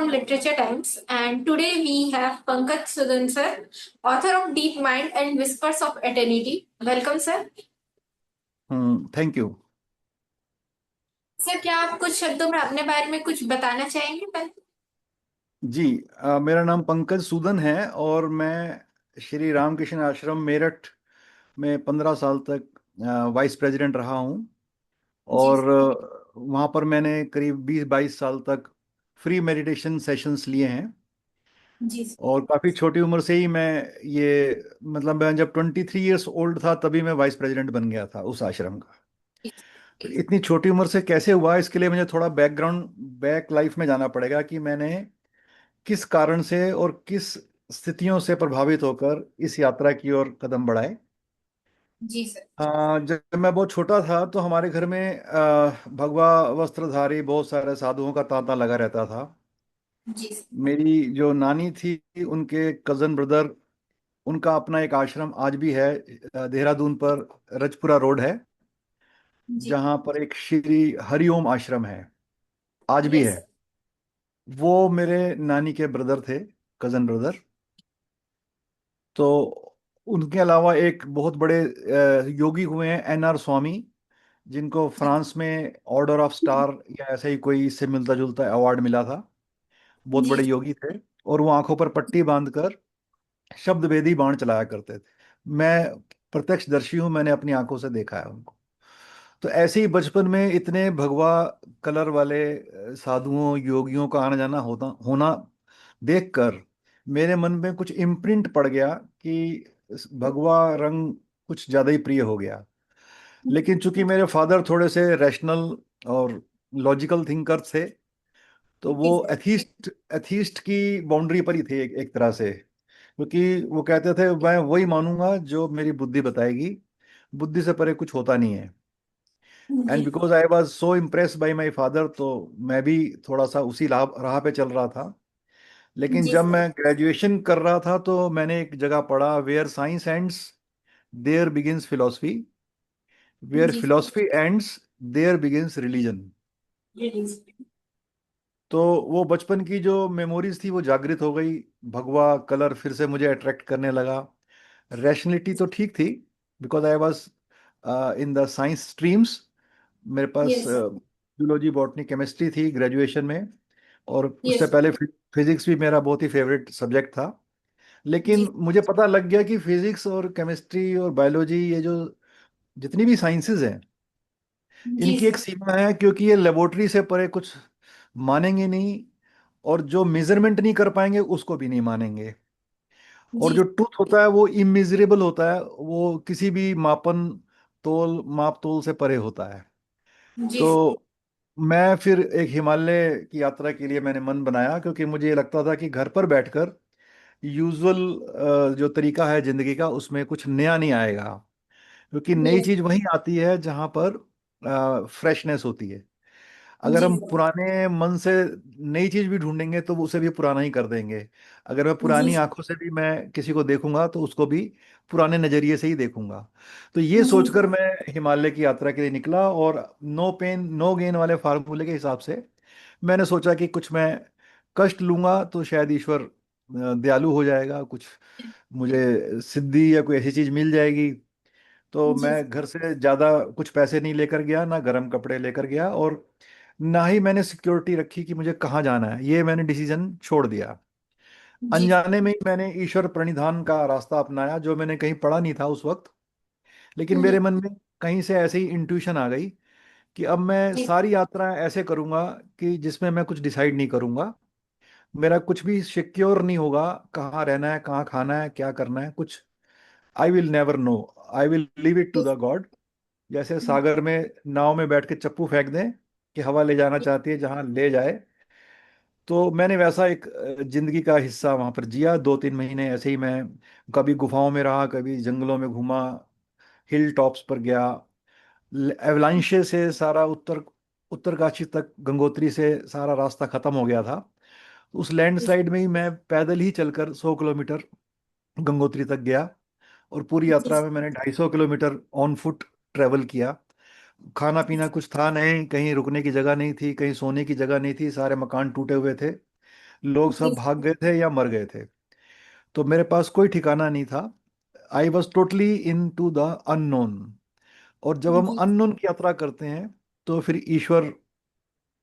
from Literature Times, and today we have Pankaj Sudan sir, author of Deep Mind and Whispers of Eternity. Welcome, sir. Thank you. Sir, क्या आप कुछ शब्दों में अपने बारे में कुछ बताना चाहेंगे पहले? जी, मेरा नाम पंकज सूदन है और मैं श्री रामकृष्ण आश्रम मेरठ में 15 साल तक वाइस प्रेसिडेंट रहा हूँ। जी और वहाँ पर मैंने करीब 20-22 साल तक फ्री मेडिटेशन सेशंस लिए हैं। जी और काफ़ी छोटी उम्र से ही मैं ये मतलब मैं जब 23 ईयर्स ओल्ड था तभी मैं वाइस प्रेसिडेंट बन गया था उस आश्रम का। तो इतनी छोटी उम्र से कैसे हुआ, इसके लिए मुझे थोड़ा बैकग्राउंड बैक लाइफ में जाना पड़ेगा कि मैंने किस कारण से और किस स्थितियों से प्रभावित होकर इस यात्रा की ओर कदम बढ़ाए। जी सर। जब मैं बहुत छोटा था तो हमारे घर में भगवा वस्त्रधारी बहुत सारे साधुओं का तांता लगा रहता था। जी सर। मेरी जो नानी थी, उनके कजन ब्रदर, उनका अपना एक आश्रम आज भी है, देहरादून पर रजपुरा रोड है, जी। जहाँ पर एक श्री हरिओम आश्रम है, आज भी यस है। सर। वो मेरे नानी के ब्रदर थे, कजन ब्रदर। तो उनके अलावा एक बहुत बड़े योगी हुए हैं, एन आर स्वामी, जिनको फ्रांस में ऑर्डर ऑफ स्टार या ऐसा ही कोई इससे मिलता जुलता अवार्ड मिला था। बहुत जी। बड़े योगी थे और वो आंखों पर पट्टी बांधकर शब्द वेदी बाण चलाया करते थे। मैं प्रत्यक्षदर्शी हूँ, मैंने अपनी आंखों से देखा है उनको। तो ऐसे ही बचपन में इतने भगवा कलर वाले साधुओं योगियों का आना जाना होता होना देखकर मेरे मन में कुछ इम्प्रिंट पड़ गया कि इस भगवा रंग कुछ ज्यादा ही प्रिय हो गया। लेकिन चूंकि मेरे फादर थोड़े से रैशनल और लॉजिकल थिंकर थे, तो वो जी सर। एथीस्ट एथीस्ट की बाउंड्री पर ही थे एक तरह से, क्योंकि वो कहते थे मैं वही मानूंगा जो मेरी बुद्धि बताएगी, बुद्धि से परे कुछ होता नहीं है। जी। And because I was so impressed by my father, तो मैं भी थोड़ा सा उसी राह पे चल रहा था। लेकिन जी जब सर। मैं ग्रेजुएशन कर रहा था तो मैंने एक जगह पढ़ा, where science ends there begins philosophy, where जी sir. Philosophy ends there begins religion. Release. तो वो बचपन की जो मेमोरीज थी वो जागृत हो गई। भगवा कलर फिर से मुझे अट्रैक्ट करने लगा। रैशनलिटी तो ठीक थी, because I was in the science streams. मेरे पास yes sir. Zoology botany chemistry थी ग्रेजुएशन में। और उससे यस। पहले फिजिक्स भी मेरा बहुत ही फेवरेट सब्जेक्ट था। लेकिन जी। मुझे पता लग गया कि फिजिक्स और केमिस्ट्री और बायोलॉजी, ये जो जितनी भी साइंसेज हैं, जी इनकी एक सर। सीमा है, क्योंकि ये लेबोरेटरी से परे कुछ मानेंगे नहीं, और जो मेजरमेंट नहीं कर पाएंगे उसको भी नहीं मानेंगे। और जी। जो ट्रूथ होता है वो इमेजरेबल होता है, वो किसी भी माप तोल से परे होता है। जी सर। तो मैं फिर एक हिमालय की यात्रा के लिए मैंने मन बनाया, क्योंकि मुझे ये लगता था कि घर पर बैठकर यूजुअल जो तरीका है जिंदगी का, उसमें कुछ नया नहीं आएगा। क्योंकि नई यस। चीज वहीं आती है जहां पर फ्रेशनेस होती है। अगर जी हम सर। पुराने मन से नई चीज भी ढूंढेंगे तो वो उसे भी पुराना ही कर देंगे। अगर मैं जी पुरानी सर। आंखों से भी मैं किसी को देखूंगा तो उसको भी पुराने नजरिए से ही देखूंगा। तो ये जी सोचकर सर। मैं हिमालय की यात्रा के लिए निकला, और नो पेन नो गेन वाले फार्मूले के हिसाब से मैंने सोचा कि कुछ मैं कष्ट लूंगा तो शायद ईश्वर दयालु हो जाएगा, कुछ मुझे सिद्धि या कोई ऐसी चीज मिल जाएगी। तो जी मैं घर से ज्यादा कुछ पैसे नहीं लेकर गया, ना गर्म कपड़े लेकर गया, और ना ही मैंने सिक्योरिटी रखी कि मुझे कहाँ जाना है। ये मैंने डिसीजन छोड़ दिया। जी। अनजाने में ही मैंने ईश्वर प्रणिधान का रास्ता अपनाया, जो मैंने कहीं पढ़ा नहीं था उस वक्त। लेकिन मेरे मन में कहीं से ऐसे ही इंट्यूशन आ गई कि अब मैं जी। सारी यात्रा ऐसे करूंगा कि जिसमें मैं कुछ डिसाइड नहीं करूंगा, मेरा कुछ भी सिक्योर नहीं होगा, कहाँ रहना है, कहाँ खाना है, क्या करना है, कुछ I will never know. I will leave it to the God. जैसे सागर में नाव में बैठ के चप्पू फेंक दें कि हवा ले जाना चाहती है जहां ले जाए। तो मैंने वैसा एक जिंदगी का हिस्सा वहां पर जिया। 2-3 महीने ऐसे ही मैं कभी गुफाओं में रहा, कभी जंगलों में घूमा, हिल टॉप्स पर गया। एवलांशे से सारा उत्तरकाशी तक, गंगोत्री से सारा रास्ता खत्म हो गया था। उस लैंडस्लाइड में ही मैं पैदल ही चलकर 100 किलोमीटर गंगोत्री तक गया। और पूरी यात्रा में मैंने 250 किलोमीटर ऑन फुट ट्रेवल किया। खाना पीना कुछ था नहीं, कहीं रुकने की जगह नहीं थी, कहीं सोने की जगह नहीं थी, सारे मकान टूटे हुए थे। लोग जी सब भाग गए थे या मर गए थे। तो मेरे पास कोई ठिकाना नहीं था। I was totally into the unknown. और जब हम जी अननोन की यात्रा करते हैं तो फिर ईश्वर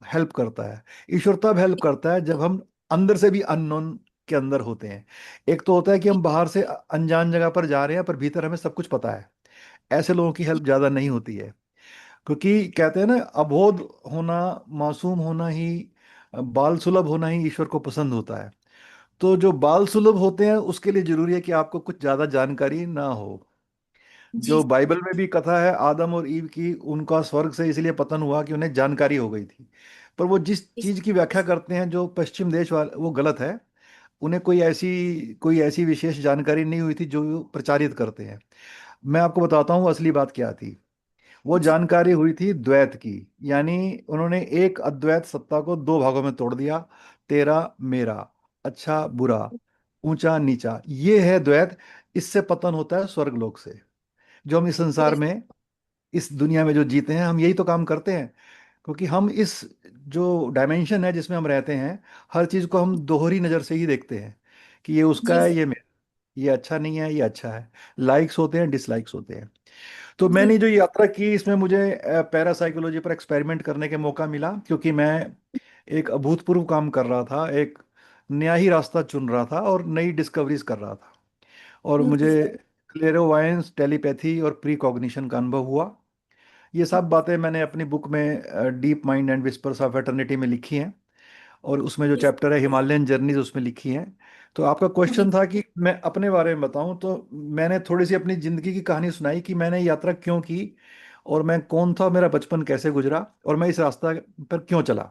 हेल्प करता है। ईश्वर तब हेल्प करता है जब हम अंदर से भी अननोन के अंदर होते हैं। एक तो होता है कि हम बाहर से अनजान जगह पर जा रहे हैं पर भीतर हमें सब कुछ पता है। ऐसे लोगों की हेल्प ज़्यादा नहीं होती है। क्योंकि कहते हैं ना, अबोध होना, मासूम होना ही, बाल सुलभ होना ही ईश्वर को पसंद होता है। तो जो बाल सुलभ होते हैं उसके लिए जरूरी है कि आपको कुछ ज़्यादा जानकारी ना हो। जी जो बाइबल में भी कथा है आदम और ईव की, उनका स्वर्ग से इसलिए पतन हुआ कि उन्हें जानकारी हो गई थी। पर वो जिस जी चीज की व्याख्या करते हैं जो पश्चिम देश वाले, वो गलत है। उन्हें कोई ऐसी विशेष जानकारी नहीं हुई थी जो वो प्रचारित करते हैं। मैं आपको बताता हूँ असली बात क्या थी। वो जी जानकारी हुई थी द्वैत की। यानी उन्होंने एक अद्वैत सत्ता को दो भागों में तोड़ दिया। तेरा मेरा, अच्छा बुरा, ऊंचा नीचा, ये है द्वैत। इससे पतन होता है स्वर्गलोक से। जो हम इस संसार जी में, इस दुनिया में जो जीते हैं, हम यही तो काम करते हैं। क्योंकि हम इस जो डायमेंशन है जिसमें हम रहते हैं, हर चीज को हम दोहरी नजर से ही देखते हैं कि ये उसका जी है, सर। ये मेरा, ये अच्छा नहीं है, ये अच्छा है। लाइक्स होते हैं, डिसलाइक्स होते हैं। तो जी मैंने जो यात्रा की इसमें मुझे पैरासाइकोलॉजी पर एक्सपेरिमेंट करने का मौका मिला, क्योंकि मैं एक अभूतपूर्व काम कर रहा था, एक नया ही रास्ता चुन रहा था और नई डिस्कवरीज कर रहा था। और जी मुझे सर। क्लेरोवायंस, टेलीपैथी और प्री कॉग्निशन का अनुभव हुआ। ये सब बातें मैंने अपनी बुक में deep mind and whispers of eternity में लिखी हैं। और उसमें जो जी चैप्टर है हिमालयन जर्नीज, उसमें लिखी हैं। तो आपका क्वेश्चन जी था कि मैं अपने बारे में बताऊं, तो मैंने थोड़ी सी अपनी ज़िंदगी की कहानी सुनाई कि मैंने यात्रा क्यों की, और मैं कौन था, मेरा बचपन कैसे गुजरा, और मैं इस रास्ता पर क्यों चला।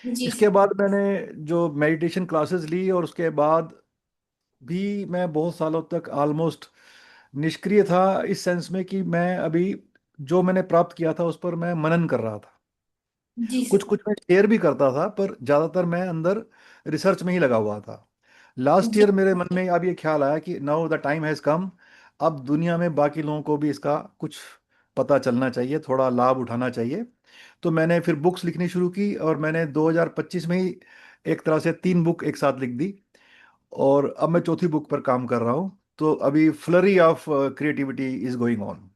जी इसके सर। बाद मैंने जो मेडिटेशन क्लासेस ली, और उसके बाद भी मैं बहुत सालों तक ऑलमोस्ट निष्क्रिय था, इस सेंस में कि मैं अभी जो मैंने प्राप्त किया था उस पर मैं मनन कर रहा था। जी कुछ सर। कुछ मैं शेयर भी करता था, पर ज़्यादातर मैं अंदर रिसर्च में ही लगा हुआ था। लास्ट जी ईयर मेरे मन में अब ये ख्याल आया कि now the time has come. अब दुनिया में बाकी लोगों को भी इसका कुछ पता चलना चाहिए, थोड़ा लाभ उठाना चाहिए। तो मैंने फिर बुक्स लिखनी शुरू की, और मैंने 2025 में ही एक तरह से 3 बुक एक साथ लिख दी। और अब मैं चौथी बुक पर काम कर रहा हूँ। तो अभी flurry of creativity is going on.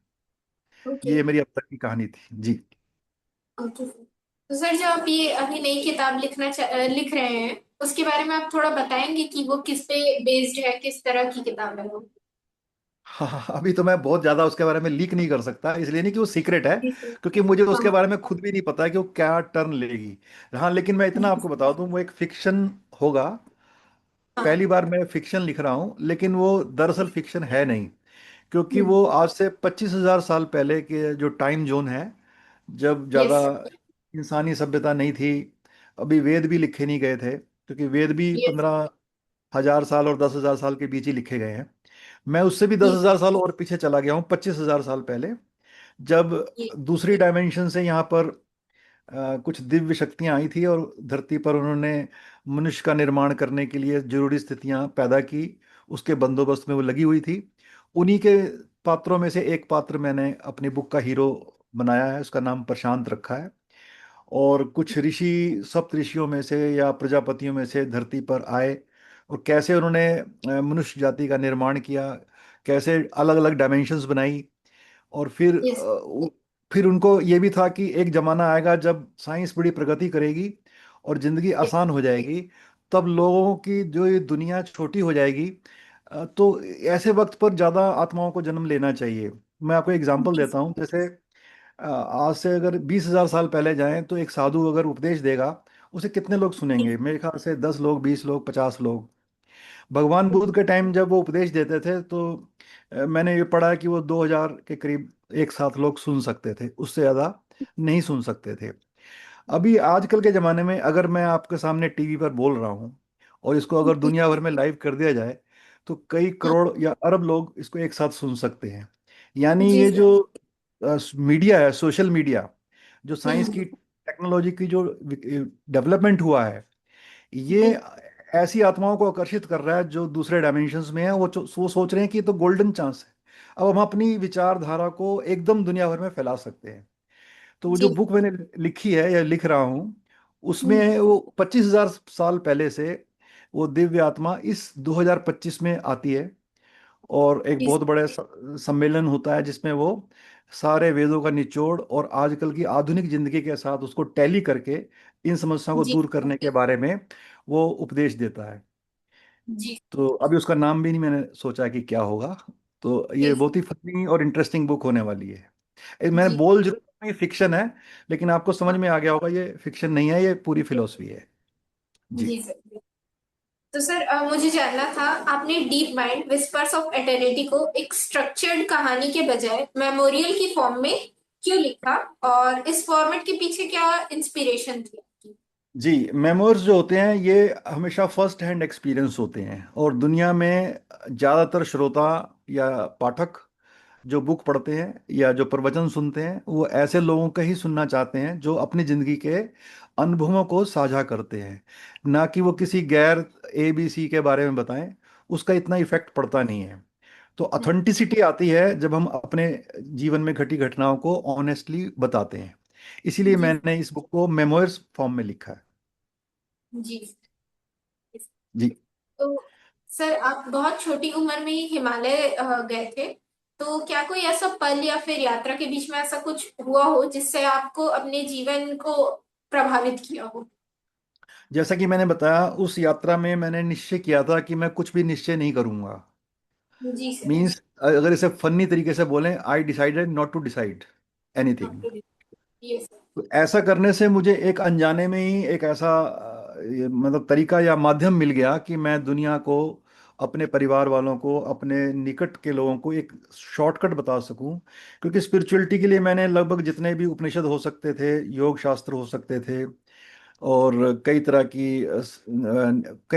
Okay. ये मेरी अब तक की कहानी थी जी। Okay sir. तो सर जो आप ये अभी नई किताब लिख रहे हैं, उसके बारे में आप थोड़ा बताएंगे कि वो किस पे बेस्ड है, किस तरह की किताब है वो। हाँ हाँ, अभी तो मैं बहुत ज़्यादा उसके बारे में लीक नहीं कर सकता, इसलिए नहीं कि वो सीक्रेट है, जी सर। क्योंकि मुझे उसके हाँ बारे में खुद भी नहीं पता कि वो क्या टर्न लेगी। हाँ, लेकिन मैं इतना आपको बता दूं, वो एक फिक्शन होगा। हाँ। पहली बार मैं फिक्शन लिख रहा हूँ, लेकिन वो दरअसल फिक्शन है नहीं। क्योंकि हम्म। वो आज से 25,000 साल पहले के जो टाइम जोन है, जब ज़्यादा यस। इंसानी सभ्यता नहीं थी, अभी वेद भी लिखे नहीं गए थे, क्योंकि वेद भी यस। 15,000 साल और 10,000 साल के बीच ही लिखे गए हैं। मैं उससे भी दस जी। हजार साल और पीछे चला गया हूँ, 25,000 साल पहले, जब जी दूसरी डायमेंशन से यहाँ पर कुछ दिव्य शक्तियाँ आई थी, और धरती पर उन्होंने मनुष्य का निर्माण करने के लिए जरूरी स्थितियाँ पैदा की। उसके बंदोबस्त में वो लगी हुई थी। उन्हीं के पात्रों में से एक पात्र मैंने अपनी बुक का हीरो बनाया है, उसका नाम प्रशांत रखा है। और कुछ ऋषि, सप्त ऋषियों में से या प्रजापतियों में से धरती पर आए, और कैसे उन्होंने मनुष्य जाति का निर्माण किया, कैसे अलग अलग डायमेंशंस बनाई। और यस। फिर उनको ये भी था कि एक जमाना आएगा जब साइंस बड़ी प्रगति करेगी और जिंदगी यस। आसान हो जाएगी। तब लोगों की जो ये दुनिया छोटी हो जाएगी। तो ऐसे वक्त पर ज़्यादा आत्माओं को जन्म लेना चाहिए। मैं आपको एग्जांपल जी देता हूँ, जैसे आज से अगर 20,000 साल पहले जाएं तो एक साधु अगर उपदेश देगा, उसे कितने लोग सुनेंगे? मेरे ख्याल से 10 लोग, 20 लोग, 50 लोग। भगवान बुद्ध के टाइम जब वो उपदेश देते थे तो मैंने ये पढ़ा कि वो 2,000 के करीब एक साथ लोग सुन सकते थे, उससे ज़्यादा नहीं सुन सकते थे। अभी आजकल के ज़माने में अगर मैं आपके सामने टीवी पर बोल रहा हूँ, और इसको अगर दुनिया भर में लाइव कर दिया जाए, तो कई करोड़ या अरब लोग इसको एक साथ सुन सकते हैं। यानी जी ये सर। जो मीडिया है, सोशल मीडिया, जो साइंस हम्म। की, टेक्नोलॉजी की जो डेवलपमेंट हुआ है, ये जी ऐसी आत्माओं को आकर्षित कर रहा है जो दूसरे डायमेंशंस में है। वो सोच रहे हैं कि ये तो गोल्डन चांस है, अब हम अपनी विचारधारा को एकदम दुनिया भर में फैला सकते हैं। तो वो जो जी बुक मैंने लिखी है या लिख रहा हूँ, उसमें वो 25,000 साल पहले से वो दिव्य आत्मा इस 2025 में आती है, और एक जी बहुत बड़े सम्मेलन होता है जिसमें वो सारे वेदों का निचोड़ और आजकल की आधुनिक जिंदगी के साथ उसको टैली करके इन समस्याओं को जी दूर करने के बारे में वो उपदेश देता है। जी तो अभी उसका नाम भी नहीं मैंने सोचा कि क्या होगा। तो ये जी बहुत ही फनी और इंटरेस्टिंग बुक होने वाली है। मैंने जी। बोल जरूर रहा हूं ये फिक्शन है, लेकिन आपको समझ हाँ में आ गया होगा ये फिक्शन नहीं है, ये पूरी फिलोसफी है। जी। जी सर। तो सर मुझे जानना था, आपने deep mind whispers of eternity को एक स्ट्रक्चर्ड कहानी के बजाय मेमोरियल की फॉर्म में क्यों लिखा, और इस फॉर्मेट के पीछे क्या इंस्पिरेशन थी आपकी? जी, मेमोर्स जो होते हैं ये हमेशा फर्स्ट हैंड एक्सपीरियंस होते हैं, और दुनिया में ज़्यादातर श्रोता या पाठक जो बुक पढ़ते हैं या जो प्रवचन सुनते हैं वो ऐसे लोगों का ही सुनना चाहते हैं जो अपनी ज़िंदगी के अनुभवों को साझा करते हैं, ना कि वो किसी गैर ABC के बारे में बताएं। उसका इतना इफेक्ट पड़ता नहीं है। तो ऑथेंटिसिटी आती है जब हम अपने जीवन में घटी घटनाओं को ऑनेस्टली बताते हैं। इसीलिए जी मैंने इस बुक को मेमोयर्स फॉर्म में लिखा है। जी। जी। तो सर आप बहुत छोटी उम्र में ही हिमालय गए थे, तो क्या कोई ऐसा पल या फिर यात्रा के बीच में ऐसा कुछ हुआ हो जिससे आपको अपने जीवन को प्रभावित किया हो? जैसा कि मैंने बताया, उस यात्रा में मैंने निश्चय किया था कि मैं कुछ भी निश्चय नहीं करूंगा। जी सर। मीन्स अगर इसे फनी तरीके से बोलें, I decided not to decide anything. ये सर। तो ऐसा करने से मुझे एक अनजाने में ही एक ऐसा मतलब तरीका या माध्यम मिल गया कि मैं दुनिया को, अपने परिवार वालों को, अपने निकट के लोगों को एक शॉर्टकट बता सकूं। क्योंकि स्पिरिचुअलिटी के लिए मैंने लगभग जितने भी उपनिषद हो सकते थे, योग शास्त्र हो सकते थे, और कई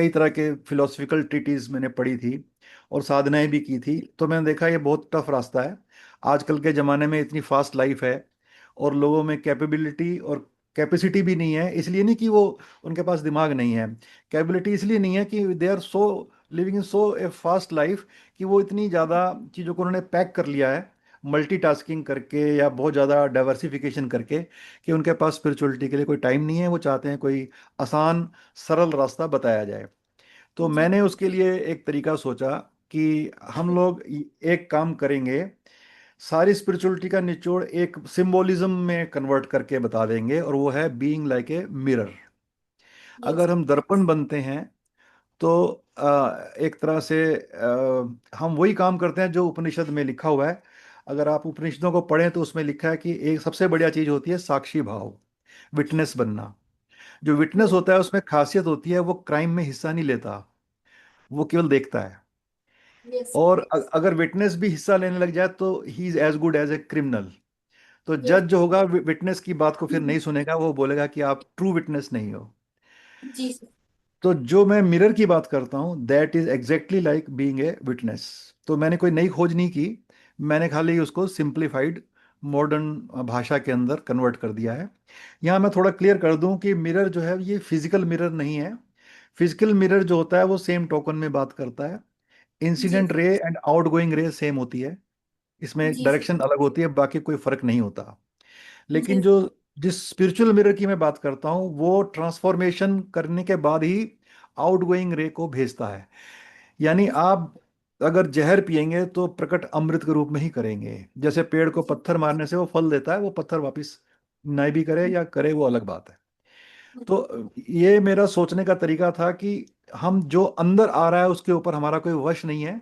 तरह के फिलोसफिकल ट्रीटीज मैंने पढ़ी थी और साधनाएं भी की थी, तो मैंने देखा ये बहुत टफ रास्ता है। आजकल के ज़माने में इतनी फास्ट लाइफ है और लोगों में कैपेबिलिटी और कैपेसिटी भी नहीं है। इसलिए नहीं कि वो उनके पास दिमाग नहीं है, कैपेबिलिटी इसलिए नहीं है कि they are so living in so a fast life कि वो इतनी ज़्यादा चीज़ों को उन्होंने पैक कर लिया है मल्टीटास्किंग करके या बहुत ज़्यादा डाइवर्सिफिकेशन करके, कि उनके पास स्पिरिचुअलिटी के लिए कोई टाइम नहीं है। वो चाहते हैं कोई आसान सरल रास्ता बताया जाए। तो जी मैंने उसके लिए एक तरीका सोचा कि हम लोग एक काम करेंगे, सारी स्पिरिचुअलिटी का निचोड़ एक सिंबोलिज्म में कन्वर्ट करके बता देंगे, और वो है being like a mirror. Yes. अगर हम दर्पण बनते हैं तो एक तरह से हम वही काम करते हैं जो उपनिषद में लिखा हुआ है। अगर आप उपनिषदों को पढ़ें तो उसमें लिखा है कि एक सबसे बढ़िया चीज होती है साक्षी भाव, विटनेस बनना। जो विटनेस होता है उसमें खासियत होती है वो क्राइम में हिस्सा नहीं लेता, वो केवल देखता है। यस। और अगर विटनेस भी हिस्सा लेने लग जाए तो he is as good as a criminal. तो यस। जज जो होगा विटनेस की बात को फिर नहीं सुनेगा, वो बोलेगा कि आप ट्रू विटनेस नहीं हो। जी सर। तो जो मैं मिरर की बात करता हूँ that is exactly like being a witness. तो मैंने कोई नई खोज नहीं की, मैंने खाली उसको सिंप्लीफाइड मॉडर्न भाषा के अंदर कन्वर्ट कर दिया है। यहाँ मैं थोड़ा क्लियर कर दूं कि मिरर जो है ये फिजिकल मिरर नहीं है। फिजिकल मिरर जो होता है वो सेम टोकन में बात करता है। जी incident ray and outgoing ray same होती है, इसमें जी सर। डायरेक्शन अलग होती है, बाकी कोई फर्क नहीं होता। लेकिन जी जो जिस स्पिरिचुअल मिरर की मैं बात करता हूँ वो ट्रांसफॉर्मेशन करने के बाद ही आउटगोइंग रे को भेजता है। यानी आप अगर जहर पिएंगे तो प्रकट अमृत के रूप में ही करेंगे। जैसे पेड़ को जी पत्थर मारने से वो फल देता है, वो पत्थर वापस नहीं भी करे या करे वो अलग बात है। तो ये मेरा सोचने का तरीका था कि हम जो अंदर आ रहा है उसके ऊपर हमारा कोई वश नहीं है।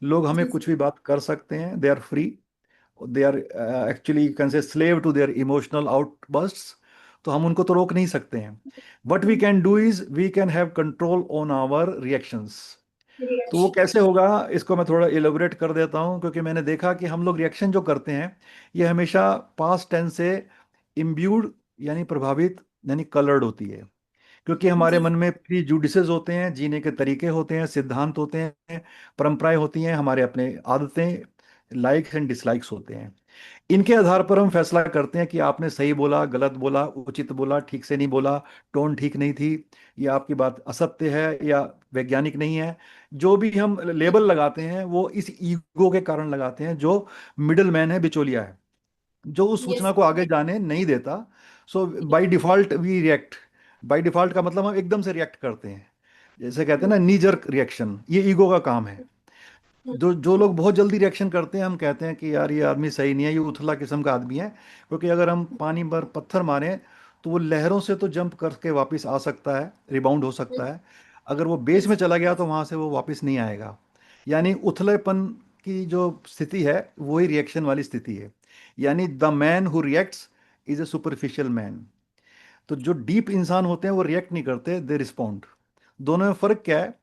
लोग हमें जी कुछ भी बात कर सकते हैं, they are free. They are actually can say slave to their emotional outbursts. तो हम उनको तो रोक नहीं सकते हैं। What we can do is we can have control on our reactions. तो वो रिएक्शन। कैसे होगा, इसको मैं थोड़ा एलोबरेट कर देता हूँ। क्योंकि मैंने देखा कि हम लोग रिएक्शन जो करते हैं ये हमेशा पास्ट टेंस से इम्ब्यूड यानी प्रभावित यानी कलर्ड होती है। क्योंकि हमारे जी मन में प्री जुडिसेस होते हैं, जीने के तरीके होते हैं, सिद्धांत होते हैं, परंपराएं होती हैं, हमारे अपने आदतें, लाइक्स एंड डिसलाइक्स होते हैं। इनके आधार पर हम फैसला करते हैं कि आपने सही बोला, गलत बोला, उचित बोला, ठीक से नहीं बोला, टोन ठीक नहीं थी, या आपकी बात असत्य है या वैज्ञानिक नहीं है। जो भी हम लेबल लगाते हैं वो इस ईगो के कारण लगाते हैं जो मिडिल मैन है, बिचौलिया है, जो उस यस। सूचना को आगे जाने नहीं देता। So by default we react. By default का मतलब हम एकदम से रिएक्ट करते हैं, जैसे कहते हैं हम्म, ना नी जर्क रिएक्शन, ये ईगो का काम है। हम्म, जो जो लोग बहुत जल्दी रिएक्शन करते हैं, हम कहते हैं कि यार ये आदमी सही नहीं है, ये उथला किस्म का आदमी है। क्योंकि अगर हम पानी पर पत्थर मारें तो वो लहरों से तो जंप करके वापस आ सकता है, रिबाउंड हो सकता है। अगर वो बेस में जी, चला गया तो वहां से वो वापस नहीं आएगा। यानी उथलेपन की जो स्थिति है वही रिएक्शन वाली स्थिति है। यानी the man who reacts is a superficial man. तो जो डीप इंसान होते हैं वो रिएक्ट नहीं करते, दे रिस्पॉन्ड। दोनों में फर्क क्या है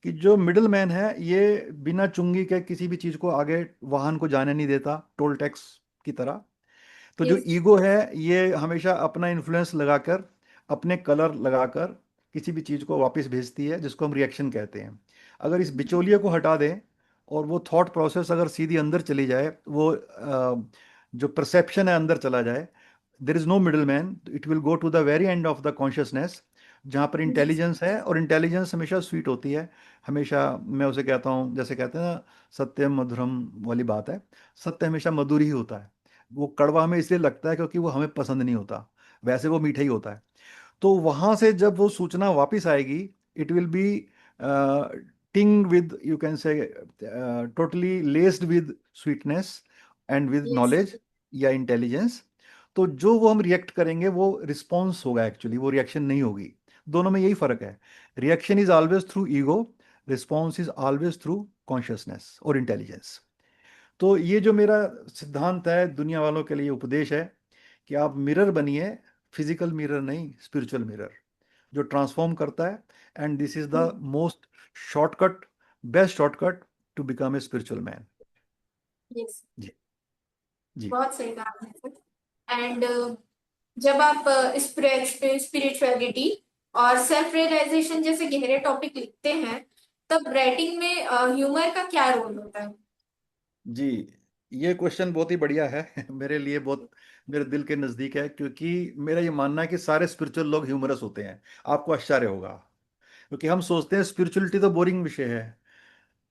कि जो मिडिल मैन है ये बिना चुंगी के किसी भी चीज को आगे वाहन को जाने नहीं देता, टोल टैक्स की तरह। तो जो यस, ईगो है ये हमेशा अपना इन्फ्लुएंस लगाकर, अपने कलर लगाकर किसी भी चीज को वापस भेजती है, जिसको हम रिएक्शन कहते हैं। अगर इस बिचौलिए को हटा दें और वो थॉट प्रोसेस अगर सीधी अंदर चली जाए, वो जो परसेप्शन है अंदर चला जाए, there is no middle man, it will go to the very end of the consciousness, जहाँ पर जी, इंटेलिजेंस है। और इंटेलिजेंस हमेशा स्वीट होती है, हमेशा। मैं उसे कहता हूँ, जैसे कहते हैं ना, सत्यम मधुरम वाली बात है। सत्य हमेशा मधुर ही होता है। वो कड़वा हमें इसलिए लगता है क्योंकि वो हमें पसंद नहीं होता, वैसे वो मीठा ही होता है। तो वहां से जब वो सूचना वापस आएगी, इट विल बी टिंग with, you can say, totally लेस्ड with sweetness and with yes, knowledge या इंटेलिजेंस। तो जो वो हम रिएक्ट करेंगे वो रिस्पॉन्स होगा, एक्चुअली वो रिएक्शन नहीं होगी। दोनों में यही फर्क है। Reaction is always through ego, response is always through consciousness और इंटेलिजेंस। तो ये जो मेरा सिद्धांत है, दुनिया वालों के लिए उपदेश है कि आप मिरर बनिए, फिजिकल मिरर नहीं, स्पिरिचुअल मिरर, जो ट्रांसफॉर्म करता है। And this is the most shortcut, best shortcut to become a spiritual man. Yes, जी। जी। बहुत सही कहा आपने सर। एंड जब आप स्पिरिचुअलिटी और सेल्फ रियलाइजेशन जैसे गहरे टॉपिक लिखते हैं, तब राइटिंग में ह्यूमर का क्या रोल होता है? जी, ये क्वेश्चन बहुत ही बढ़िया है मेरे लिए बहुत, मेरे दिल के नज़दीक है, क्योंकि मेरा ये मानना है कि सारे स्पिरिचुअल लोग ह्यूमरस होते हैं। आपको आश्चर्य होगा, क्योंकि हम सोचते हैं स्पिरिचुअलिटी तो बोरिंग विषय है।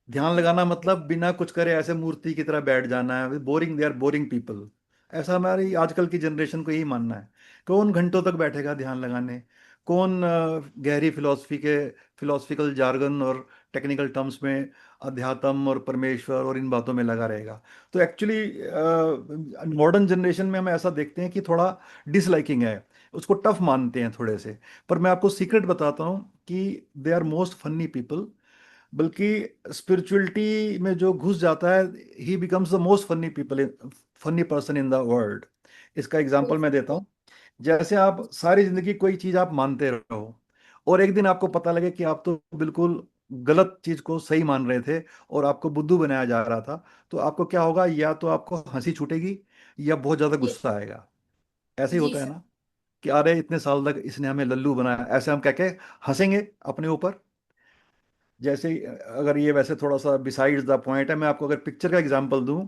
ध्यान लगाना मतलब बिना कुछ करे ऐसे मूर्ति की तरह बैठ जाना है, boring, they are boring people. ऐसा हमारी आजकल की जनरेशन को यही मानना है। कौन घंटों तक बैठेगा ध्यान लगाने? कौन गहरी फिलॉसफी के, फिलोसफिकल जार्गन और टेक्निकल टर्म्स में अध्यात्म और परमेश्वर और इन बातों में लगा रहेगा? तो एक्चुअली मॉडर्न जनरेशन में हम ऐसा देखते हैं कि थोड़ा डिसलाइकिंग है, उसको टफ मानते हैं थोड़े से। पर मैं आपको सीक्रेट बताता हूँ कि they are most funny people. बल्कि स्पिरिचुअलिटी में जो घुस जाता है, he becomes the most funny people, funny person in the world. इसका एग्जांपल मैं देता हूँ। जैसे आप सारी जिंदगी कोई चीज आप मानते रहो, और एक दिन आपको पता लगे कि आप तो बिल्कुल गलत चीज को सही मान रहे थे और आपको बुद्धू बनाया जा रहा था। तो आपको क्या होगा? या तो आपको हंसी छूटेगी या बहुत ज्यादा यस, गुस्सा आएगा। ऐसे ही जी होता है सर। ना, कि अरे इतने साल तक इसने हमें लल्लू बनाया, ऐसे हम कह के हंसेंगे अपने ऊपर। जैसे अगर ये वैसे थोड़ा सा बिसाइड्स द पॉइंट है, मैं आपको अगर पिक्चर का एग्जांपल दूं,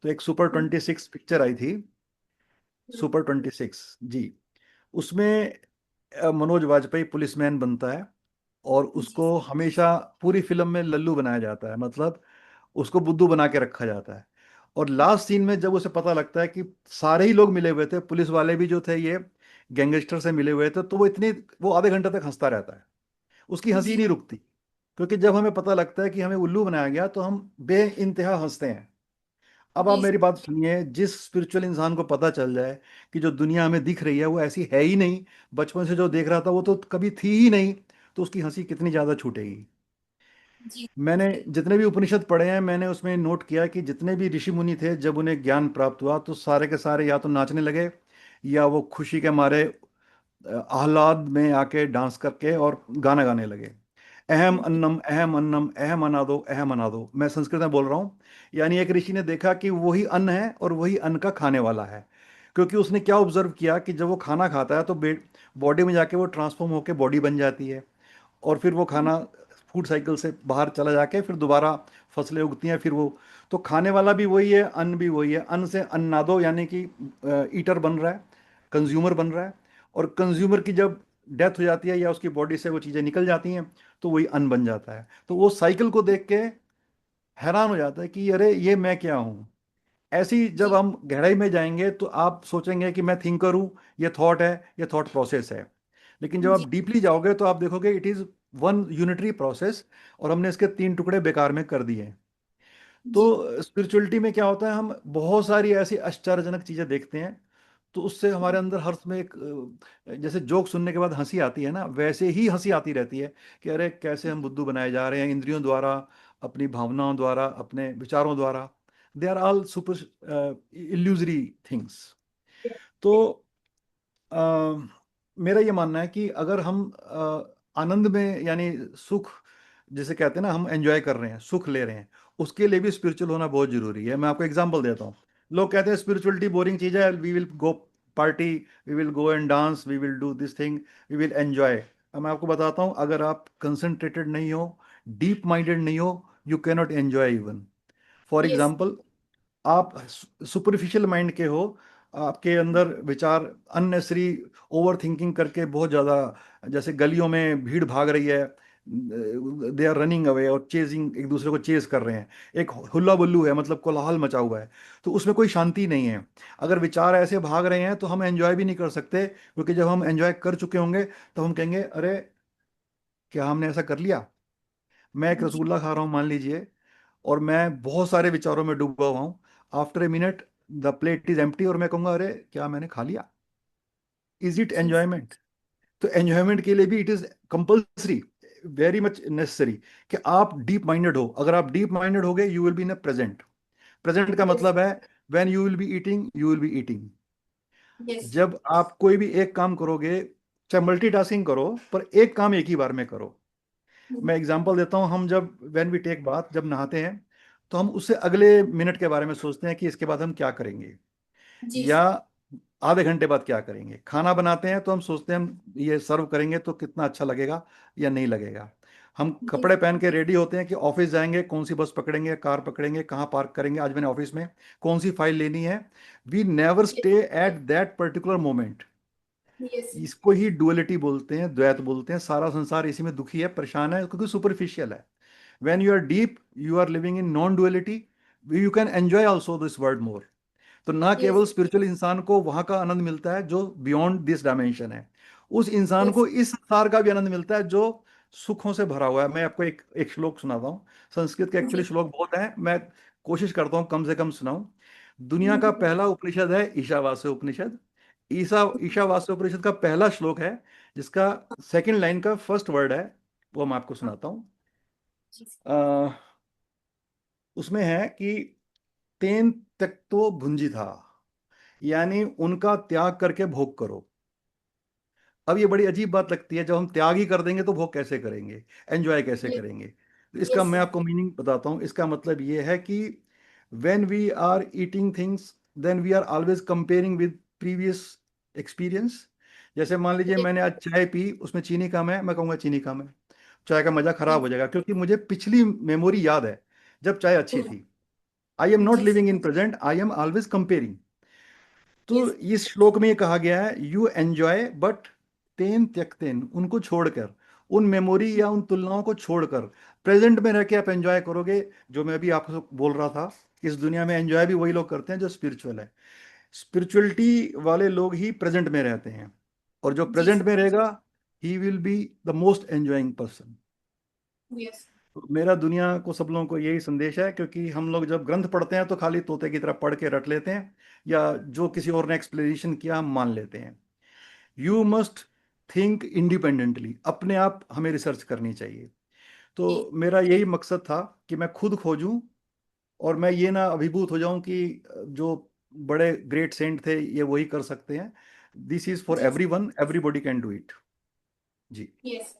तो एक सुपर हम्म, 26 पिक्चर आई थी, हम्म, सुपर 26 जी। उसमें मनोज वाजपेयी पुलिसमैन बनता है, और जी उसको हमेशा पूरी फिल्म में लल्लू बनाया जाता है, मतलब उसको बुद्धू बना के रखा जाता है। और लास्ट सीन में जब उसे पता लगता है कि सारे ही लोग मिले हुए थे, पुलिस वाले भी जो थे ये गैंगस्टर से मिले हुए थे, तो वो आधे घंटे तक हंसता रहता है, उसकी हंसी जी नहीं रुकती। क्योंकि जब हमें पता लगता है कि हमें उल्लू बनाया गया तो हम बे इंतहा हंसते हैं। अब आप जी मेरी बात सुनिए, जिस स्पिरिचुअल इंसान को पता चल जाए कि जो दुनिया हमें दिख रही है वो ऐसी है ही नहीं, बचपन से जो देख रहा था वो तो कभी थी ही नहीं, तो उसकी हंसी कितनी ज्यादा छूटेगी। जी मैंने जितने भी उपनिषद पढ़े हैं, मैंने उसमें नोट किया कि जितने भी ऋषि मुनि थे, जब उन्हें ज्ञान प्राप्त हुआ तो सारे के सारे या तो नाचने लगे, या वो खुशी के मारे आह्लाद में आके डांस करके और गाना गाने लगे। जी अहम अनादो अहम अनादो, मैं संस्कृत में बोल रहा हूँ। यानी एक ऋषि ने देखा कि वही अन्न है और वही अन्न का खाने वाला है। क्योंकि उसने क्या ऑब्जर्व किया कि जब वो खाना खाता है तो बॉडी में जाके वो ट्रांसफॉर्म होकर बॉडी बन जाती है, और फिर वो खाना फूड साइकिल से बाहर चला जाके फिर दोबारा फसलें उगती हैं, फिर वो, तो खाने वाला भी वही है, अन्न भी वही है। अन्न से अन्नादो यानी कि ईटर बन रहा है, कंज्यूमर बन रहा है। और कंज्यूमर की जब डेथ हो जाती है या उसकी बॉडी से वो चीज़ें निकल जाती हैं, तो वही अन्न बन जाता है। तो वो साइकिल को देख के हैरान हो जाता है कि अरे ये मैं क्या हूँ। ऐसी जब जी हम गहराई में जाएंगे तो आप सोचेंगे कि मैं थिंकर हूँ, ये थॉट है, ये थॉट प्रोसेस है। लेकिन जब जी आप डीपली जाओगे तो आप देखोगे it is one unitary process, और हमने इसके तीन टुकड़े बेकार में कर दिए हैं। जी तो स्पिरिचुअलिटी में क्या होता है, हम बहुत सारी ऐसी आश्चर्यजनक चीजें देखते हैं, तो उससे हमारे अंदर हर समय एक जैसे जोक सुनने के बाद हंसी आती है ना, वैसे ही हंसी आती रहती है कि अरे कैसे हम बुद्धू बनाए जा रहे हैं इंद्रियों द्वारा, अपनी भावनाओं द्वारा, अपने विचारों द्वारा। They are all super illusory things. तो अ, मेरा ये मानना है कि अगर हम आनंद में, यानी सुख जिसे कहते हैं ना, हम एंजॉय कर रहे हैं, सुख ले रहे हैं, उसके लिए भी स्पिरिचुअल होना बहुत जरूरी है। मैं आपको एग्जांपल देता हूँ। लोग कहते हैं स्पिरिचुअलिटी बोरिंग चीज है, we will go party, we will go and dance, we will do this thing, we will enjoy. अब मैं आपको बताता हूँ, अगर आप कंसंट्रेटेड नहीं हो, डीप माइंडेड नहीं हो, you cannot enjoy even. For yes example, आप सुपरफिशियल माइंड के हो, आपके अंदर विचार अननेसरी ओवर थिंकिंग करके बहुत ज़्यादा, जैसे गलियों में भीड़ भाग रही है, दे आर रनिंग अवे और चेजिंग, एक दूसरे को चेज कर रहे हैं, एक हुल्ला बुल्लू है, मतलब कोलाहल मचा हुआ है, तो उसमें कोई शांति नहीं है। अगर विचार ऐसे भाग रहे हैं तो हम एंजॉय भी नहीं कर सकते, क्योंकि जब हम एंजॉय कर चुके होंगे तो हम कहेंगे अरे क्या हमने ऐसा कर लिया। मैं एक जी रसगुल्ला खा रहा हूँ मान लीजिए, और मैं बहुत सारे विचारों में डूबा हुआ हूँ, after a minute the plate is empty, और मैं कहूंगा अरे क्या मैंने खा लिया। इज इट जी एंजॉयमेंट? तो एंजॉयमेंट के लिए भी it is compulsory, very much necessary, कि आप डीप माइंडेड हो। अगर आप डीप माइंडेड हो गए, you will be in present. Present का यस मतलब है when you will be eating, you will be eating. Yes जब आप कोई भी एक काम करोगे, चाहे मल्टीटास्किंग करो, पर एक काम एक ही बार में करो। मैं एग्जांपल देता हूँ, हम जब व्हेन वी टेक बाथ, जब नहाते हैं, तो हम उससे अगले मिनट के बारे में सोचते हैं कि इसके बाद हम क्या करेंगे, जी या आधे घंटे बाद क्या करेंगे। खाना बनाते हैं तो हम सोचते हैं हम ये सर्व करेंगे तो कितना अच्छा लगेगा या नहीं लगेगा। हम जी कपड़े पहन के रेडी होते हैं कि ऑफिस जाएंगे, कौन सी बस पकड़ेंगे, कार पकड़ेंगे, कहाँ पार्क करेंगे आज मैंने ऑफिस में, कौन सी फाइल लेनी है। We never stay at that particular moment. Yes इसको ही डुअलिटी बोलते हैं, द्वैत बोलते हैं। सारा संसार इसी में दुखी है, परेशान है, क्योंकि सुपरफिशियल है। When you are deep, you are living in non duality, you can enjoy also this world more. तो ना यस केवल स्पिरिचुअल इंसान को वहां का आनंद मिलता है जो बियॉन्ड दिस डायमेंशन है, उस इंसान यस को इस संसार का भी आनंद मिलता है जो सुखों से भरा हुआ है। मैं आपको एक एक श्लोक सुनाता हूँ। संस्कृत के एक्चुअली जी श्लोक बहुत हैं, मैं कोशिश करता हूँ कम से कम सुनाऊं। दुनिया का पहला उपनिषद है ईशावास्य उपनिषद। ईशावास्य उपनिषद का पहला श्लोक है, जिसका सेकंड लाइन का फर्स्ट वर्ड है, वो मैं आपको सुनाता हूँ। अ, उसमें है कि तेन त्यक्तो भुंजी था, यानी उनका त्याग करके भोग करो। अब ये बड़ी अजीब बात लगती है, जब हम त्याग ही कर देंगे तो भोग कैसे करेंगे, एंजॉय कैसे करेंगे। तो इसका यस मैं आपको मीनिंग बताता हूँ। इसका मतलब ये है कि when we are eating things, then we are always comparing with previous experience. जैसे मान लीजिए मैंने आज चाय पी, उसमें चीनी कम है, मैं कहूँगा चीनी कम है, चाय का मजा खराब हो जाएगा, क्योंकि मुझे पिछली मेमोरी याद है जब चाय अच्छी थी। आई एम नॉट जी living in present, I am always comparing. तो यस इस श्लोक में ये कहा गया है, यू एंजॉय बट तेन त्यक्तेन, उनको छोड़कर, उन मेमोरी या उन तुलनाओं को छोड़कर प्रेजेंट में रह के आप एंजॉय करोगे। जो मैं भी आपको बोल रहा था, इस दुनिया में एंजॉय भी वही लोग करते हैं जो स्पिरिचुअल है। स्पिरिचुअलिटी वाले लोग ही प्रेजेंट में रहते हैं, और जो जी प्रेजेंट में रहेगा, he will be the most enjoying person. Yes मेरा दुनिया को, सब लोगों को यही संदेश है, क्योंकि हम लोग जब ग्रंथ पढ़ते हैं तो खाली तोते की तरह पढ़ के रट लेते हैं, या जो किसी और ने एक्सप्लेनेशन किया हम मान लेते हैं। यू मस्ट थिंक इंडिपेंडेंटली, अपने आप हमें रिसर्च करनी चाहिए। जी तो मेरा यही मकसद था कि मैं खुद खोजूं, और मैं ये ना अभिभूत हो जाऊं कि जो बड़े ग्रेट सेंट थे ये वही कर सकते हैं। दिस इज फॉर जी everyone, everybody can do it. जी। यस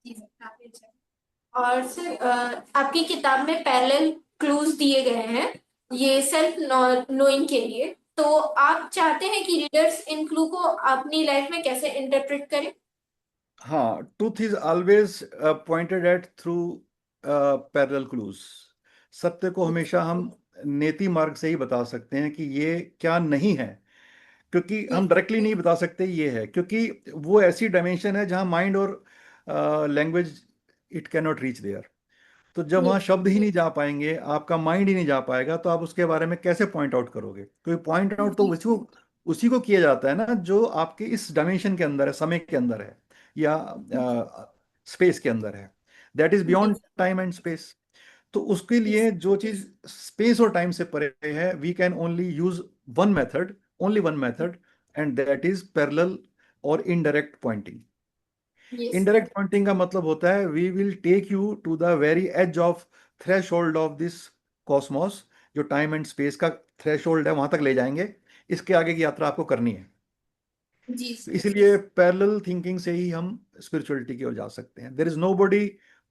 जी सर काफी अच्छा। और सर आपकी किताब में पैरेलल क्लूज दिए गए हैं ये सेल्फ नोइंग के लिए, तो आप चाहते हैं कि रीडर्स इन क्लू को अपनी लाइफ में कैसे इंटरप्रेट करें? हाँ, truth is always pointed eight through parallel clues. सत्य को हमेशा हम नेति मार्ग से ही बता सकते हैं कि ये क्या नहीं है, क्योंकि जी हम डायरेक्टली नहीं बता सकते ये है, क्योंकि वो ऐसी डायमेंशन है जहाँ माइंड और language, it can not reach there. तो जब जी वहाँ शब्द ही नहीं जा पाएंगे, आपका माइंड ही नहीं जा पाएगा, तो आप उसके बारे में कैसे पॉइंट आउट करोगे? क्योंकि पॉइंट आउट तो जी वैसे उसी को किया जाता है ना जो आपके इस डायमेंशन के अंदर है, समय के अंदर है, या स्पेस के अंदर है, दैट इज जी बियॉन्ड टाइम एंड स्पेस। तो उसके जी लिए जो चीज स्पेस और टाइम से परे है, we can only use one method, only one method, and that is parallel और indirect pointing. Yes indirect pointing का मतलब होता है we will take you to the very edge of threshold of this cosmos, जो time and space का threshold है वहां तक ले जाएंगे। इसके आगे की यात्रा आपको करनी है। जी तो इसीलिए पैरेलल थिंकिंग से ही हम स्पिरिचुअलिटी की ओर जा सकते हैं। There is nobody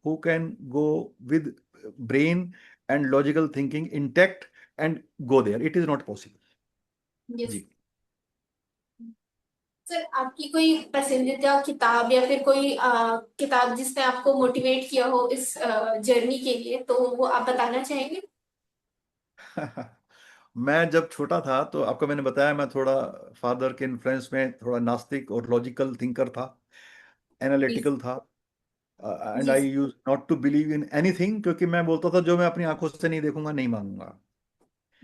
who can go with brain and logical thinking intact and go there, it is not possible. Yes. जी। सर आपकी कोई पसंदीदा किताब या फिर कोई किताब जिसने आपको मोटिवेट किया हो इस जर्नी के लिए, तो वो आप बताना चाहेंगे? मैं जब छोटा था तो आपको मैंने बताया मैं थोड़ा फादर के इन्फ्लुएंस में थोड़ा नास्तिक और लॉजिकल थिंकर था, जी एनालिटिकल था, एंड जी I use not to believe in anything, क्योंकि मैं बोलता था जो मैं अपनी आंखों से नहीं देखूंगा नहीं मानूंगा।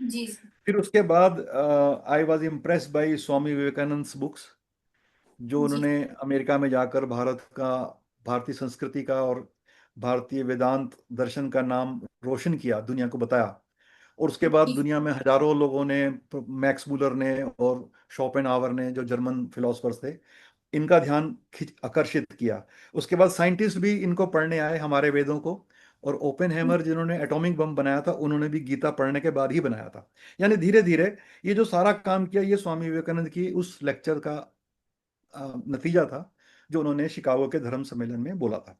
जी फिर उसके बाद I was impressed by Swami Vivekananda books, जो जी उन्होंने अमेरिका में जाकर भारत का, भारतीय संस्कृति का और भारतीय वेदांत दर्शन का नाम रोशन किया, दुनिया को बताया। और उसके बाद जी दुनिया में हजारों लोगों ने, मैक्स मूलर ने और शोपेनहावर ने, जो जर्मन फिलोसफर्स थे, इनका ध्यान खिंच आकर्षित किया। उसके बाद साइंटिस्ट भी इनको पढ़ने आए, हमारे वेदों को। और ओपेनहेमर जिन्होंने एटॉमिक बम बनाया था, उन्होंने भी गीता पढ़ने के बाद ही बनाया था। यानी धीरे धीरे ये जो सारा काम किया, ये स्वामी विवेकानंद की उस लेक्चर का नतीजा था, जो उन्होंने शिकागो के धर्म सम्मेलन में बोला था,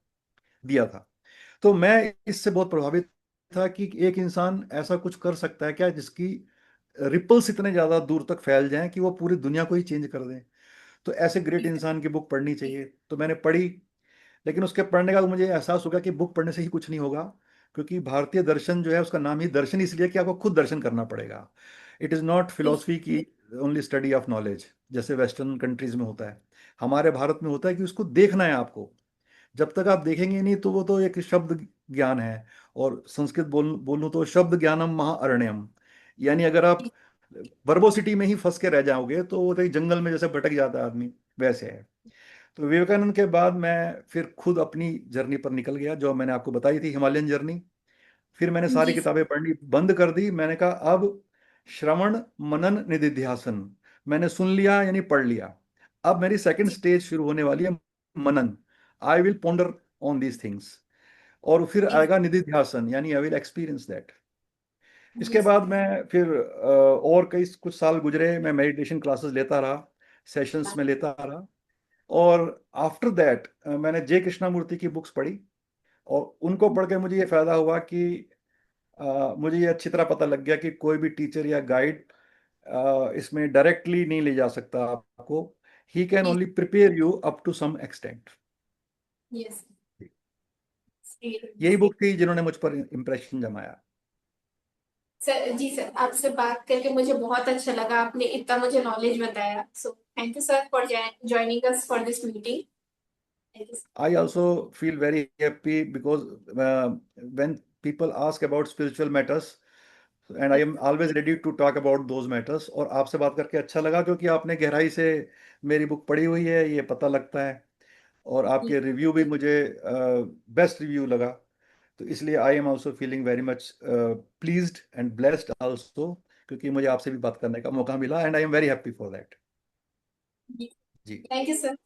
दिया था। तो मैं इससे बहुत प्रभावित था कि एक इंसान ऐसा कुछ कर सकता है क्या, जिसकी रिपल्स इतने ज्यादा दूर तक फैल जाएं कि वो पूरी दुनिया को ही चेंज कर दें। तो ऐसे ग्रेट इंसान की बुक पढ़नी चाहिए, तो मैंने पढ़ी। लेकिन उसके पढ़ने का मुझे एहसास होगा कि बुक पढ़ने से ही कुछ नहीं होगा, क्योंकि भारतीय दर्शन जो है उसका नाम ही दर्शन इसलिए कि आपको खुद दर्शन करना पड़ेगा। इट इज़ नॉट जी फिलोसफी की ओनली स्टडी ऑफ नॉलेज, जैसे वेस्टर्न कंट्रीज में होता है। हमारे भारत में होता है कि उसको देखना है आपको। जब तक आप देखेंगे नहीं तो वो तो एक शब्द ज्ञान है। और संस्कृत बोलूं तो शब्द ज्ञानम महाअरण्यम। यानी अगर आप वर्बोसिटी में ही फंस के रह जाओगे तो वो तो एक जंगल में जैसे भटक जाता है आदमी, वैसे है। तो विवेकानंद के बाद मैं फिर खुद अपनी जर्नी पर निकल गया, जो मैंने आपको बताई थी, हिमालयन जर्नी। फिर मैंने सारी जी किताबें पढ़नी बंद कर दी। मैंने कहा अब श्रवण मनन निधिध्यासन, मैंने सुन लिया यानी पढ़ लिया। अब मेरी सेकंड जी स्टेज शुरू होने वाली है, मनन। I will ponder on these things. और फिर जी आएगा निधिध्यासन, यानी आई विल एक्सपीरियंस दैट। जी इसके बाद मैं फिर और कई कुछ साल गुजरे, मैं मेडिटेशन क्लासेस लेता रहा, सेशंस में लेता रहा। और आफ्टर दैट मैंने जे कृष्णामूर्ति की बुक्स पढ़ी। और उनको पढ़ के मुझे ये फायदा हुआ कि मुझे ये अच्छी तरह पता लग गया कि कोई भी टीचर या गाइड इसमें डायरेक्टली नहीं ले जा सकता आपको। ही कैन जी only prepare you up to some extent. Yes यही बुक थी जिन्होंने मुझ पर इम्प्रेशन जमाया। सर। जी सर, आपसे बात करके मुझे बहुत अच्छा लगा, आपने इतना मुझे नॉलेज बताया। So thank you sir for joining us for this meeting. Thank you. I also feel very happy because when people ask about spiritual matters, and I am always ready to talk about those matters। और आपसे बात करके अच्छा लगा, क्योंकि आपने गहराई से मेरी बुक पढ़ी हुई है, ये पता लगता है। और आपके रिव्यू भी मुझे बेस्ट रिव्यू लगा। तो इसलिए I am also feeling very much pleased and blessed also, क्योंकि मुझे आपसे भी बात करने का मौका मिला, and I am very happy for that. जी। Thank you sir.